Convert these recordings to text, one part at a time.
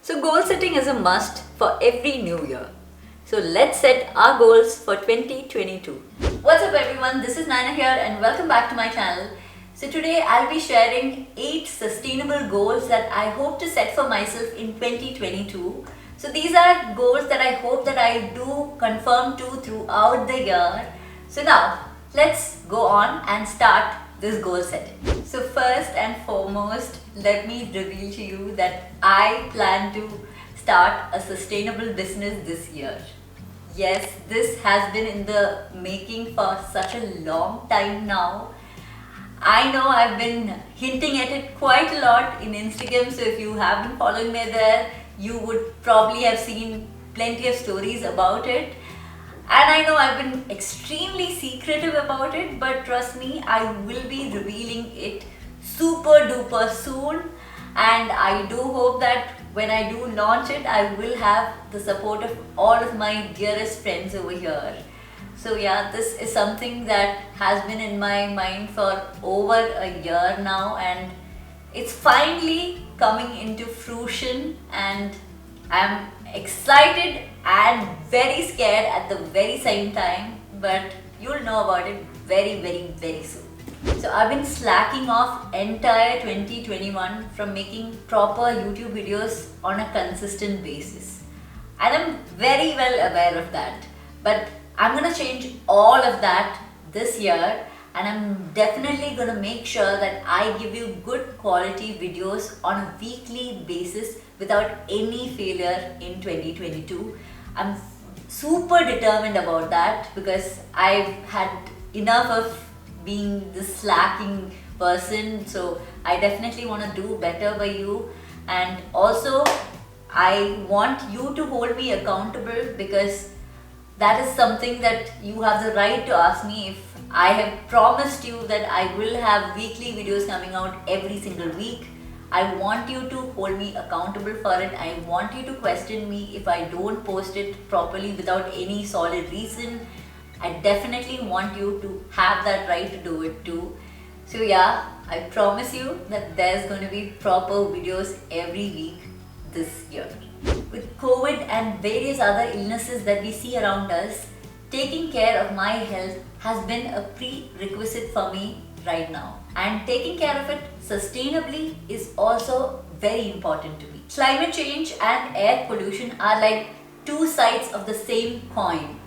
So goal setting is a must for every new year. So let's set our goals for 2022. What's up everyone, this is Nayana here and welcome back to my channel. So today I'll be sharing 8 sustainable goals that I hope to set for myself in 2022. So these are goals that I hope that I do confirm to throughout the year. So now let's go on and start this goal setting. So first and foremost, let me reveal to you that I plan to start a sustainable business this year. Yes, this has been in the making for such a long time now. I know I've been hinting at it quite a lot in Instagram, so if you have been following me there, you would probably have seen plenty of stories about it. And I know I've been extremely secretive about it, but trust me, I will be revealing it super duper soon. And I do hope that when I do launch it, I will have the support of all of my dearest friends over here. So yeah, this is something that has been in my mind for over a year now, and it's finally coming into fruition, and I'm excited and very scared at the very same time, but you'll know about it very soon. So I've been slacking off entire 2021 from making proper YouTube videos on a consistent basis, and I'm very well aware of that, but I'm gonna change all of that this year, and I'm definitely gonna make sure that I give you good quality videos on a weekly basis without any failure in 2022. I'm super determined about that because I've had enough of being this slacking person, so I definitely want to do better by you, and also I want you to hold me accountable because that is something that you have the right to ask me. If I have promised you that I will have weekly videos coming out every single week, I want you to hold me accountable for it. I want you to question me if I don't post it properly without any solid reason. I definitely want you to have that right to do it too. So yeah, I promise you that there's going to be proper videos every week this year. With COVID and various other illnesses that we see around us, taking care of my health has been a prerequisite for me right now. And taking care of it sustainably is also very important to me. Climate change and air pollution are like two sides of the same coin.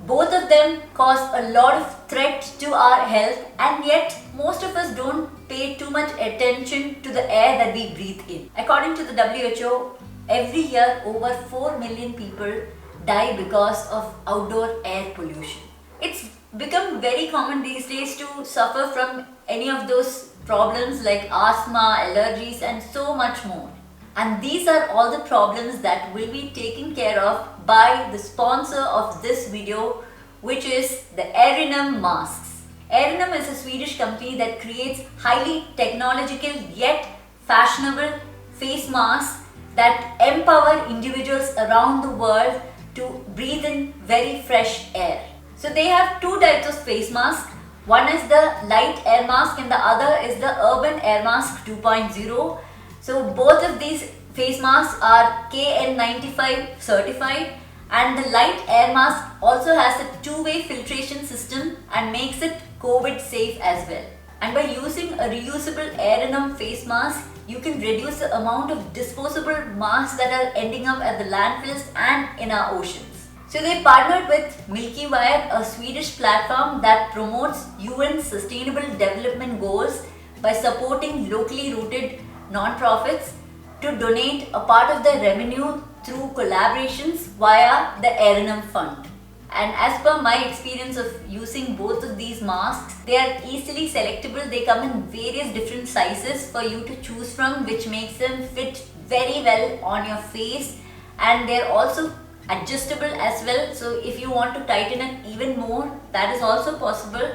Both of them cause a lot of threat to our health, and yet most of us don't pay too much attention to the air that we breathe in. According to the WHO, every year over 4 million people die because of outdoor air pollution. It's become very common these days to suffer from any of those problems like asthma, allergies, and so much more. And these are all the problems that will be taken care of by the sponsor of this video, which is the Erinum masks. Erinum is a Swedish company that creates highly technological yet fashionable face masks that empower individuals around the world to breathe in very fresh air. So they have two types of face masks. One is the light air mask and the other is the urban air mask 2.0. So both of these face masks are KN95 certified, and the light air mask also has a two-way filtration system and makes it COVID safe as well. And by using a reusable Erinum face mask, you can reduce the amount of disposable masks that are ending up at the landfills and in our oceans. So they partnered with Milky Wire, a Swedish platform that promotes UN Sustainable Development Goals by supporting locally rooted non-profits to donate a part of their revenue through collaborations via the Erinum Fund. And as per my experience of using both of these masks, they are easily selectable. They come in various different sizes for you to choose from, which makes them fit very well on your face, and they're also adjustable as well. So if you want to tighten it even more, that is also possible.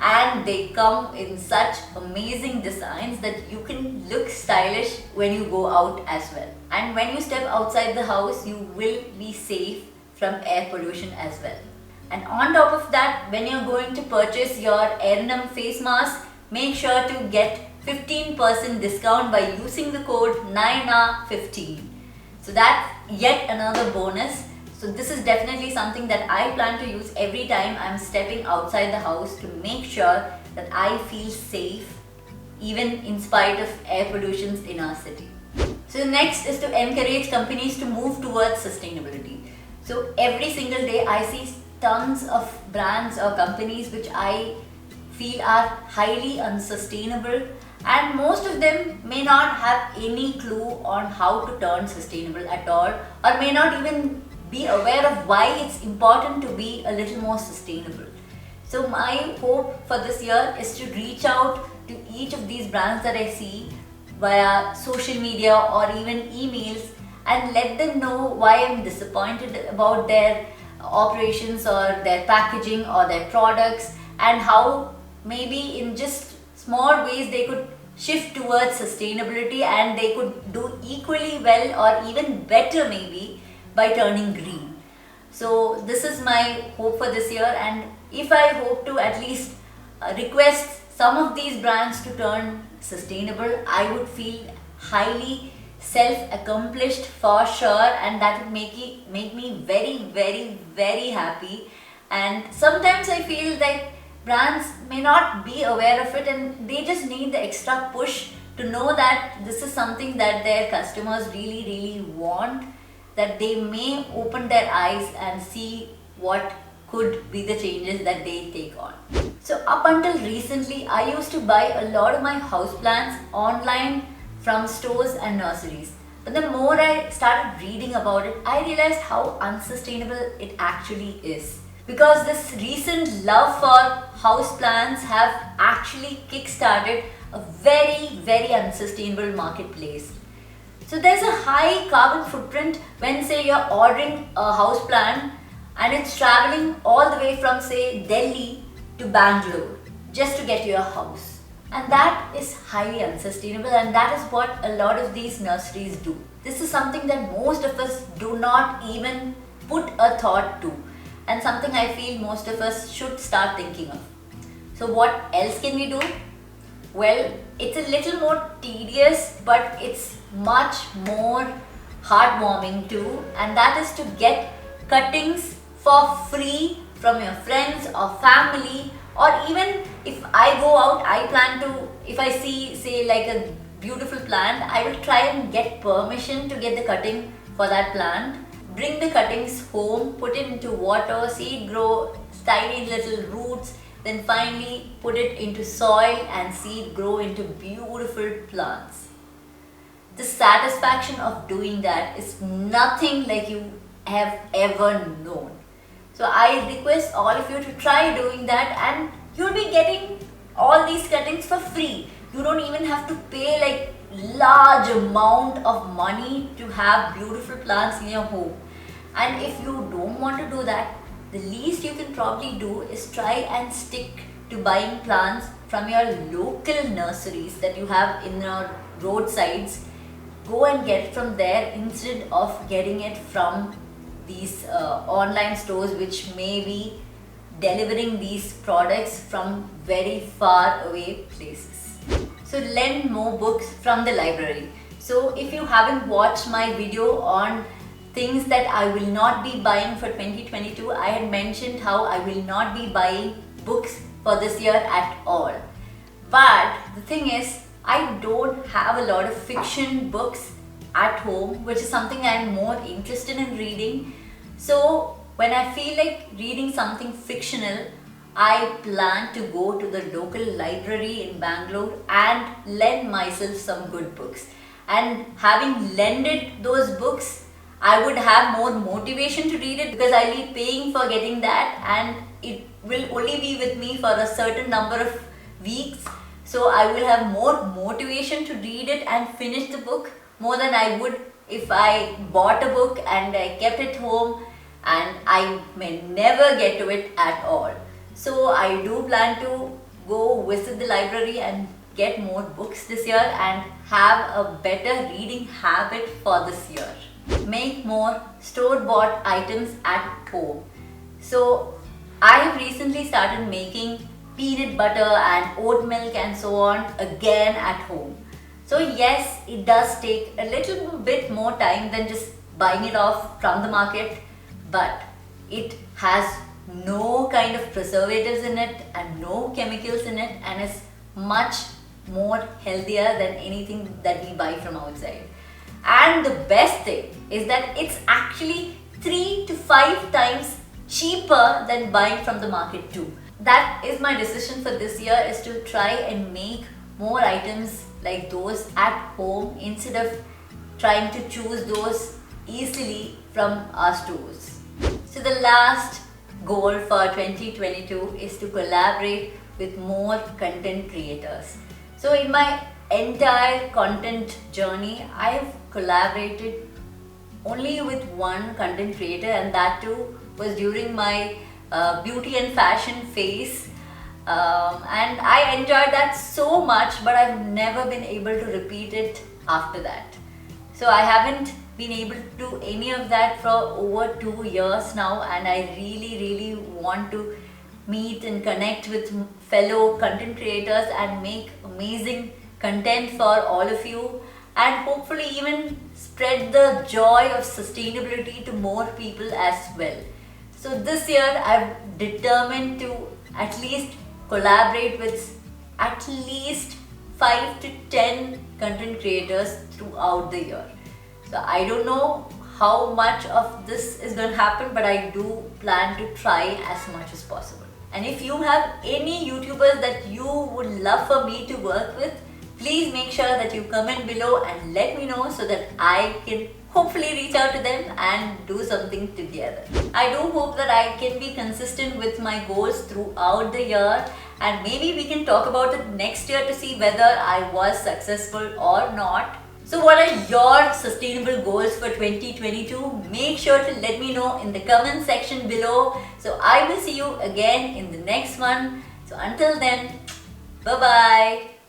And they come in such amazing designs that you can look stylish when you go out as well. And when you step outside the house, you will be safe from air pollution as well. And on top of that, when you're going to purchase your Erinum face mask, make sure to get 15% discount by using the code NAYANA15. So that's yet another bonus. So this is definitely something that I plan to use every time I'm stepping outside the house to make sure that I feel safe even in spite of air pollution in our city. So next is to encourage companies to move towards sustainability. So every single day I see tons of brands or companies which I feel are highly unsustainable, and most of them may not have any clue on how to turn sustainable at all, or may not even be aware of why it's important to be a little more sustainable. So my hope for this year is to reach out to each of these brands that I see via social media or even emails and let them know why I'm disappointed about their operations or their packaging or their products, and how maybe in just small ways they could shift towards sustainability and they could do equally well or even better maybe by turning green. So this is my hope for this year, and if I hope to at least request some of these brands to turn sustainable, I would feel highly self-accomplished for sure, and that would make me very happy. And sometimes I feel that brands may not be aware of it and they just need the extra push to know that this is something that their customers really want, that they may open their eyes and see what could be the changes that they take on. So up until recently, I used to buy a lot of my houseplants online from stores and nurseries. But the more I started reading about it, I realized how unsustainable it actually is. Because this recent love for houseplants have actually kick-started a very unsustainable marketplace. So there's a high carbon footprint when, say, you're ordering a houseplant and it's traveling all the way from, say, Delhi to Bangalore just to get to your house. And that is highly unsustainable, and that is what a lot of these nurseries do. This is something that most of us do not even put a thought to, and something I feel most of us should start thinking of. So what else can we do? Well, it's a little more tedious, but it's much more heartwarming too, and that is to get cuttings for free from your friends or family. Or even if I go out, I plan to, if I see, say, like a beautiful plant, I will try and get permission to get the cutting for that plant. Bring the cuttings home, put it into water, see it grow tiny little roots, then finally put it into soil and see it grow into beautiful plants. The satisfaction of doing that is nothing like you have ever known. So I request all of you to try doing that, and you'll be getting all these cuttings for free. You don't even have to pay like large amount of money to have beautiful plants in your home. And if you don't want to do that, the least you can probably do is try and stick to buying plants from your local nurseries that you have in your roadsides. Go and get it from there instead of getting it from these online stores which may be delivering these products from very far away places. So lend more books from the library. So if you haven't watched my video on things that I will not be buying for 2022, I had mentioned how I will not be buying books for this year at all. But the thing is, I don't have a lot of fiction books at home, which is something I'm more interested in reading. So when I feel like reading something fictional, I plan to go to the local library in Bangalore and lend myself some good books. And having lended those books, I would have more motivation to read it because I'll be paying for getting that, and it will only be with me for a certain number of weeks. So I will have more motivation to read it and finish the book more than I would if I bought a book and I kept it home and I may never get to it at all. So I do plan to go visit the library and get more books this year and have a better reading habit for this year. Make more store-bought items at home. So I have recently started making peanut butter and oat milk and so on again at home. So yes, it does take a little bit more time than just buying it off from the market, but it has no kind of preservatives in it and no chemicals in it, and is much more healthier than anything that we buy from outside. And the best thing is that it's actually 3 to 5 times cheaper than buying from the market too. That is my decision for this year, is to try and make more items like those at home instead of trying to choose those easily from our stores. So the last goal for 2022 is to collaborate with more content creators. So in my entire content journey, I have collaborated only with one content creator, and that too was during my beauty and fashion phase. And I enjoyed that so much, but I've never been able to repeat it after that. So I haven't been able to do any of that for over 2 years now, and I really want to meet and connect with fellow content creators and make amazing content for all of you, and hopefully even spread the joy of sustainability to more people as well. So this year I've determined to at least collaborate with at least 5 to 10 content creators throughout the year. So I don't know how much of this is going to happen, but I do plan to try as much as possible. And if you have any YouTubers that you would love for me to work with, please make sure that you comment below and let me know so that I can hopefully reach out to them and do something together. I do hope that I can be consistent with my goals throughout the year, and maybe we can talk about it next year to see whether I was successful or not. So what are your sustainable goals for 2022? Make sure to let me know in the comment section below. So I will see you again in the next one. So until then, bye bye.